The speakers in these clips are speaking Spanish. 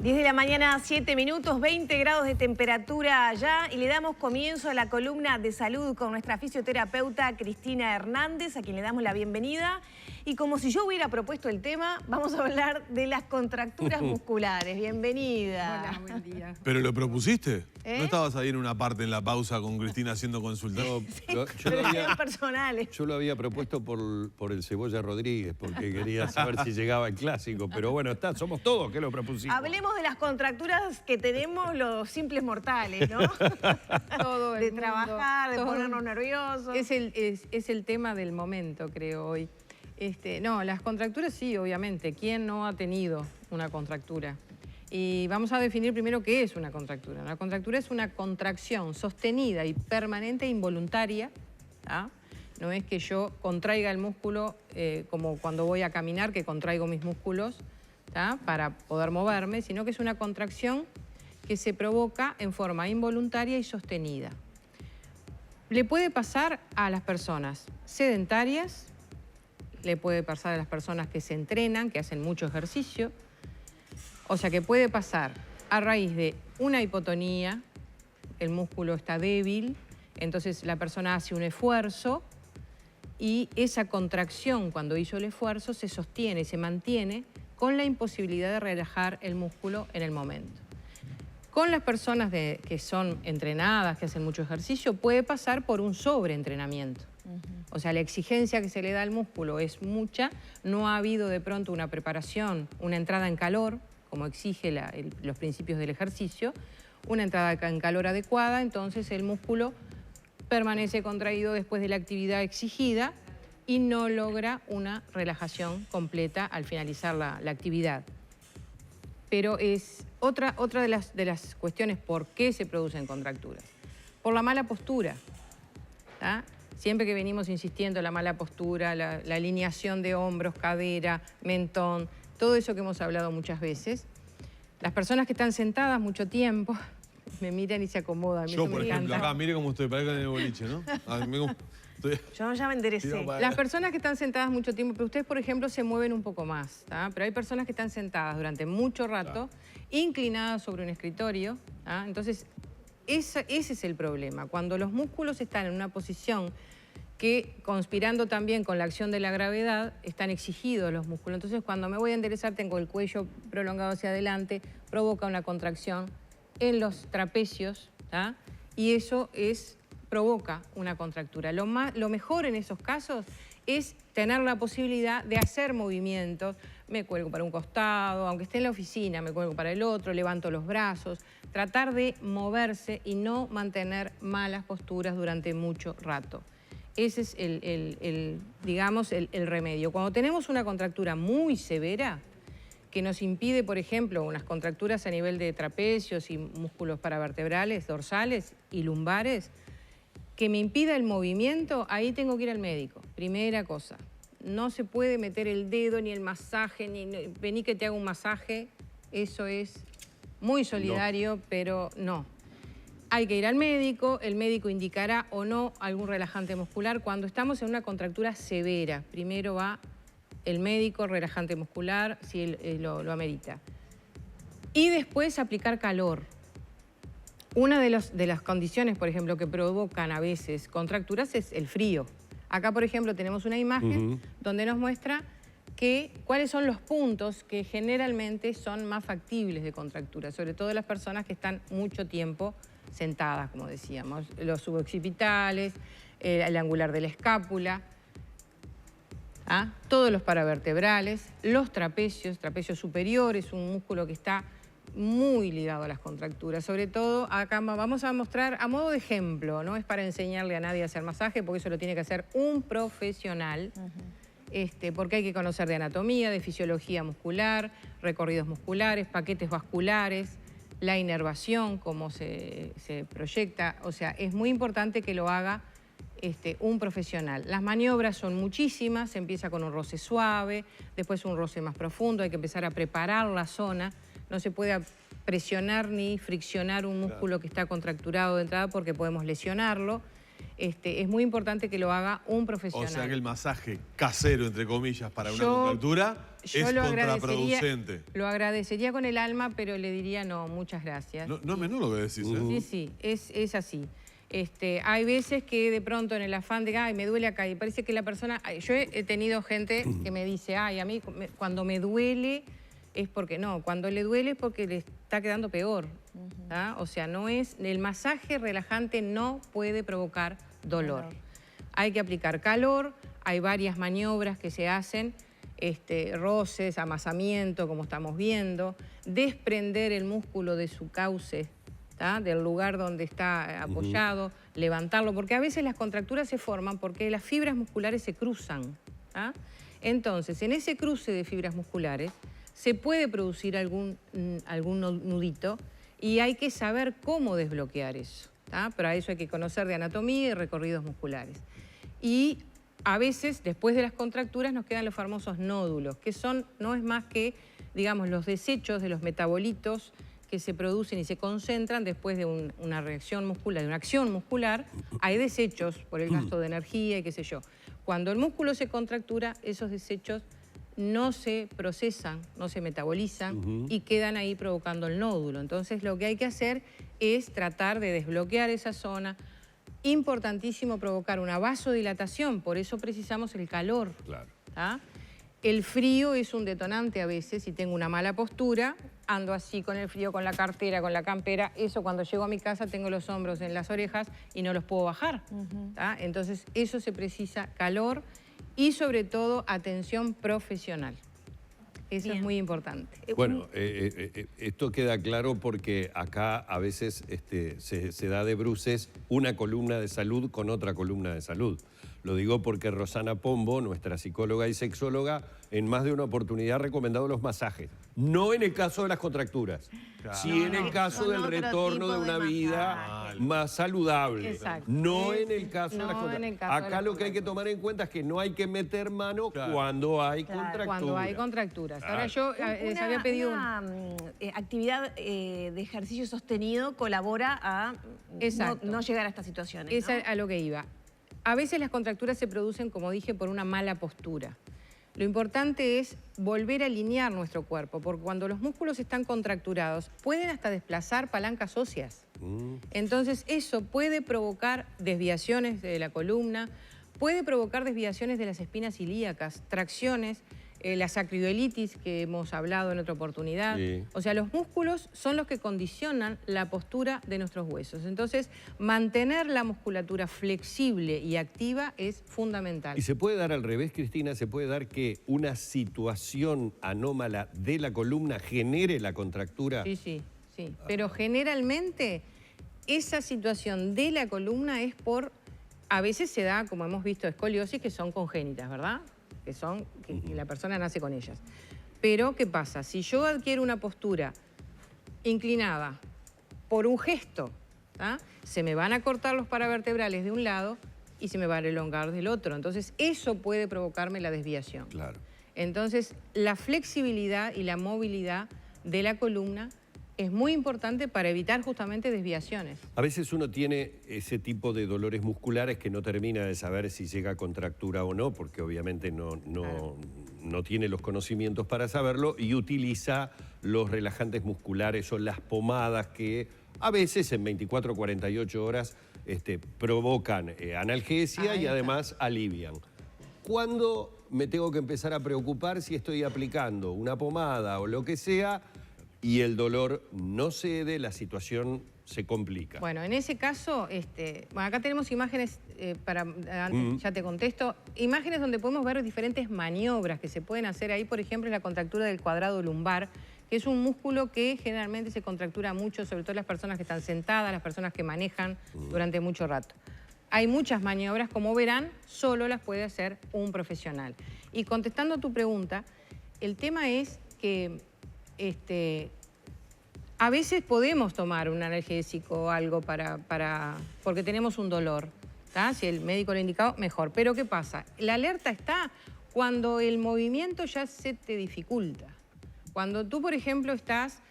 10 de la mañana, 7 minutos, 20 grados de temperatura allá y le damos comienzo a la columna de salud con nuestra fisioterapeuta Cristina Hernández, a quien le damos la bienvenida. Y como si yo hubiera propuesto el tema, vamos a hablar de las contracturas musculares. Bienvenida. Hola, buen día. ¿Pero lo propusiste? ¿No estabas ahí en una parte en la pausa con Cristina haciendo consultas? Yo lo había propuesto por el Cebolla Rodríguez, porque quería saber si llegaba el clásico. Pero bueno, somos todos que lo propusimos. Hablemos de las contracturas que tenemos los simples mortales, ¿no? Todo el de mundo, trabajar, de ponernos nerviosos. Es el tema del momento, creo, hoy. No, las contracturas sí, obviamente. ¿Quién no ha tenido una contractura? Y vamos a definir primero qué es una contractura. Una contractura es una contracción sostenida y permanente e involuntaria. No es que yo contraiga el músculo como cuando voy a caminar, que contraigo mis músculos para poder moverme, sino que es una contracción que se provoca en forma involuntaria y sostenida. Le puede pasar a las personas sedentarias, le puede pasar a las personas que se entrenan, que hacen mucho ejercicio. O sea que puede pasar a raíz de una hipotonía, el músculo está débil, entonces la persona hace un esfuerzo y esa contracción cuando hizo el esfuerzo se sostiene, se mantiene con la imposibilidad de relajar el músculo en el momento. Con las personas que son entrenadas, que hacen mucho ejercicio, puede pasar por un sobreentrenamiento. O sea, la exigencia que se le da al músculo es mucha, no ha habido de pronto una preparación, una entrada en calor, como exige los principios del ejercicio, una entrada en calor adecuada, entonces el músculo permanece contraído después de la actividad exigida y no logra una relajación completa al finalizar la actividad. Pero es otra de las cuestiones por qué se producen contracturas. Por la mala postura. Siempre que venimos insistiendo en la mala postura, la alineación de hombros, cadera, mentón, todo eso que hemos hablado muchas veces. Las personas que están sentadas mucho tiempo me miran y se acomodan. Yo, por ejemplo, acá, mire cómo estoy, parezco en el boliche, ¿no? Yo ya me enderecé. Las personas que están sentadas mucho tiempo, pero ustedes, por ejemplo, se mueven un poco más, pero hay personas que están sentadas durante mucho rato, inclinadas sobre un escritorio, entonces ese es el problema. Cuando los músculos están en una posición que, conspirando también con la acción de la gravedad, están exigidos los músculos. Entonces, cuando me voy a enderezar, tengo el cuello prolongado hacia adelante, provoca una contracción en los trapecios, y eso provoca una contractura. Lo mejor en esos casos es tener la posibilidad de hacer movimientos. Me cuelgo para un costado, aunque esté en la oficina, me cuelgo para el otro, levanto los brazos. Tratar de moverse y no mantener malas posturas durante mucho rato. Ese es digamos, el remedio. Cuando tenemos una contractura muy severa, que nos impide, por ejemplo, unas contracturas a nivel de trapecios y músculos paravertebrales, dorsales y lumbares, que me impida el movimiento, ahí tengo que ir al médico. Primera cosa, no se puede meter el dedo ni el masaje, vení que te hago un masaje, eso es muy solidario, pero no. Hay que ir al médico, el médico indicará o no algún relajante muscular. Cuando estamos en una contractura severa, primero va el médico, relajante muscular, si lo amerita. Y después aplicar calor. Una de las condiciones, por ejemplo, que provocan a veces contracturas es el frío. Acá, por ejemplo, tenemos una imagen donde nos muestra cuáles son los puntos que generalmente son más factibles de contractura, sobre todo las personas que están mucho tiempo sentadas, como decíamos, los suboccipitales, el angular de la escápula, todos los paravertebrales, los trapecios superiores, un músculo que está muy ligado a las contracturas. Sobre todo, acá vamos a mostrar a modo de ejemplo, no es para enseñarle a nadie a hacer masaje, porque eso lo tiene que hacer un profesional, porque hay que conocer de anatomía, de fisiología muscular, recorridos musculares, paquetes vasculares, la inervación, cómo se proyecta. O sea, es muy importante que lo haga un profesional. Las maniobras son muchísimas, se empieza con un roce suave, después un roce más profundo, hay que empezar a preparar la zona. No se puede presionar ni friccionar un músculo que está contracturado de entrada porque podemos lesionarlo. es muy importante que lo haga un profesional. O sea que el masaje casero, entre comillas, para una contractura es contraproducente. Lo agradecería con el alma, pero le diría no, muchas gracias. No es menor lo que decís, ¿eh? Sí, es así. Hay veces que de pronto en el afán de, ay, me duele acá, y parece que la persona... Yo he tenido gente que me dice, ay, a mí cuando me duele es porque no, cuando le duele es porque le está quedando peor. O sea, no es... El masaje relajante no puede provocar dolor. Hay que aplicar calor, hay varias maniobras que se hacen, roces, amasamiento, como estamos viendo, desprender el músculo de su cauce, del lugar donde está apoyado, levantarlo, porque a veces las contracturas se forman porque las fibras musculares se cruzan. Entonces, en ese cruce de fibras musculares se puede producir algún nudito y hay que saber cómo desbloquear eso. Para eso hay que conocer de anatomía y recorridos musculares. Y a veces, después de las contracturas, nos quedan los famosos nódulos, que no es más que, digamos, los desechos de los metabolitos que se producen y se concentran después de una reacción muscular, de una acción muscular. Hay desechos por el gasto de energía y qué sé yo. Cuando el músculo se contractura, esos desechos no se procesan, no se metabolizan y quedan ahí provocando el nódulo. Entonces lo que hay que hacer es tratar de desbloquear esa zona. Importantísimo provocar una vasodilatación, por eso precisamos el calor. Claro. El frío es un detonante a veces, si tengo una mala postura, ando así con el frío, con la cartera, con la campera, eso cuando llego a mi casa tengo los hombros en las orejas y no los puedo bajar. Entonces eso se precisa calor y sobre todo atención profesional. Eso es muy importante. Bueno, esto queda claro porque acá a veces se da de bruces una columna de salud con otra columna de salud. Lo digo porque Rosana Pombo, nuestra psicóloga y sexóloga, en más de una oportunidad ha recomendado los masajes. No en el caso de las contracturas, sí en el caso del retorno de una vida más saludable. Exacto. No en el caso de las contracturas. Acá lo que hay que tomar en cuenta es que no hay que meter mano cuando hay contracturas. Cuando hay contracturas. Ahora yo les había pedido... Una actividad de ejercicio sostenido colabora a no llegar a estas situaciones. Es a lo que iba. A veces las contracturas se producen, como dije, por una mala postura. Lo importante es volver a alinear nuestro cuerpo, porque cuando los músculos están contracturados, pueden hasta desplazar palancas óseas. Entonces, eso puede provocar desviaciones de la columna, puede provocar desviaciones de las espinas ilíacas, tracciones, la sacroiliitis que hemos hablado en otra oportunidad. O sea, los músculos son los que condicionan la postura de nuestros huesos. Entonces, mantener la musculatura flexible y activa es fundamental. ¿Y se puede dar al revés, Cristina? ¿Se puede dar que una situación anómala de la columna genere la contractura? Sí. Pero generalmente esa situación de la columna es a veces se da, como hemos visto, escoliosis que son congénitas, ¿verdad? Que la persona nace con ellas. Pero, ¿qué pasa? Si yo adquiero una postura inclinada por un gesto, se me van a cortar los paravertebrales de un lado y se me van a elongar del otro. Entonces, eso puede provocarme la desviación. Claro. Entonces, la flexibilidad y la movilidad de la columna es muy importante para evitar justamente desviaciones. A veces uno tiene ese tipo de dolores musculares que no termina de saber si llega a contractura o no, porque obviamente no tiene los conocimientos para saberlo y utiliza los relajantes musculares o las pomadas que a veces en 24 o 48 horas provocan analgesia y además alivian. ¿Cuándo me tengo que empezar a preocupar si estoy aplicando una pomada o lo que sea y el dolor no cede, la situación se complica? Bueno, en ese caso, acá tenemos imágenes, antes ya te contesto, imágenes donde podemos ver diferentes maniobras que se pueden hacer ahí. Por ejemplo, la contractura del cuadrado lumbar, que es un músculo que generalmente se contractura mucho, sobre todo las personas que están sentadas, las personas que manejan durante mucho rato. Hay muchas maniobras, como verán, solo las puede hacer un profesional. Y contestando a tu pregunta, el tema es que a veces podemos tomar un analgésico o algo porque tenemos un dolor. Si el médico lo ha indicado, mejor. Pero ¿qué pasa? La alerta está cuando el movimiento ya se te dificulta. Cuando tú, por ejemplo, estás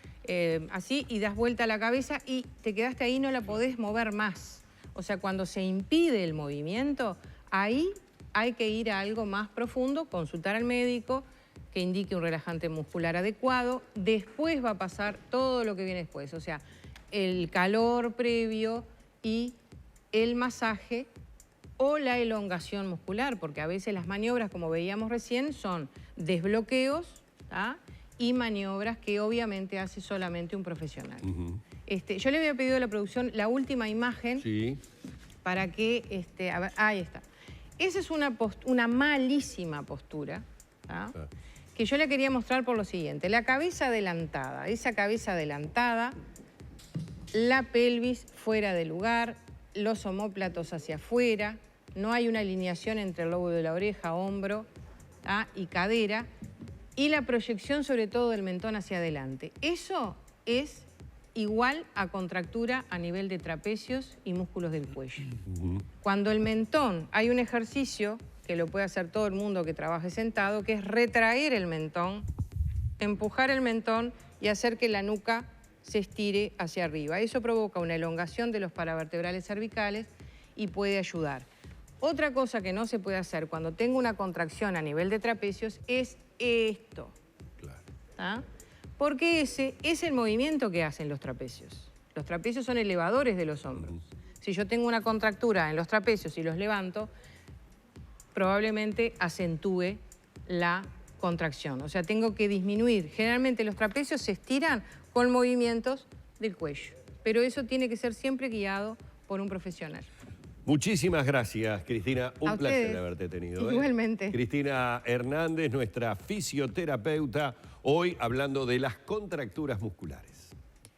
así y das vuelta a la cabeza y te quedaste ahí y no la podés mover más. O sea, cuando se impide el movimiento, ahí hay que ir a algo más profundo, consultar al médico, que indique un relajante muscular adecuado. Después va a pasar todo lo que viene después, o sea, el calor previo y el masaje o la elongación muscular, porque a veces las maniobras, como veíamos recién, son desbloqueos, ¿tá? Y maniobras que obviamente hace solamente un profesional. Yo le había pedido a la producción la última imagen para que... a ver, ahí está. Esa es una malísima postura, ¿tá? Que yo le quería mostrar por lo siguiente. La cabeza adelantada, esa cabeza adelantada, la pelvis fuera de lugar, los omóplatos hacia afuera, no hay una alineación entre el lóbulo de la oreja, hombro, ¿tá? Y cadera, y la proyección sobre todo del mentón hacia adelante. Eso es igual a contractura a nivel de trapecios y músculos del cuello. Cuando el mentón, hay un ejercicio que lo puede hacer todo el mundo que trabaje sentado, que es retraer el mentón, empujar el mentón y hacer que la nuca se estire hacia arriba. Eso provoca una elongación de los paravertebrales cervicales y puede ayudar. Otra cosa que no se puede hacer cuando tengo una contracción a nivel de trapecios es esto. ¿Ah? Porque ese es el movimiento que hacen los trapecios. Los trapecios son elevadores de los hombros. Si yo tengo una contractura en los trapecios y los levanto, probablemente acentúe la contracción. O sea, tengo que disminuir. Generalmente los trapecios se estiran con movimientos del cuello. Pero eso tiene que ser siempre guiado por un profesional. Muchísimas gracias, Cristina. Un placer haberte tenido. Igualmente. Cristina Hernández, nuestra fisioterapeuta, hoy hablando de las contracturas musculares.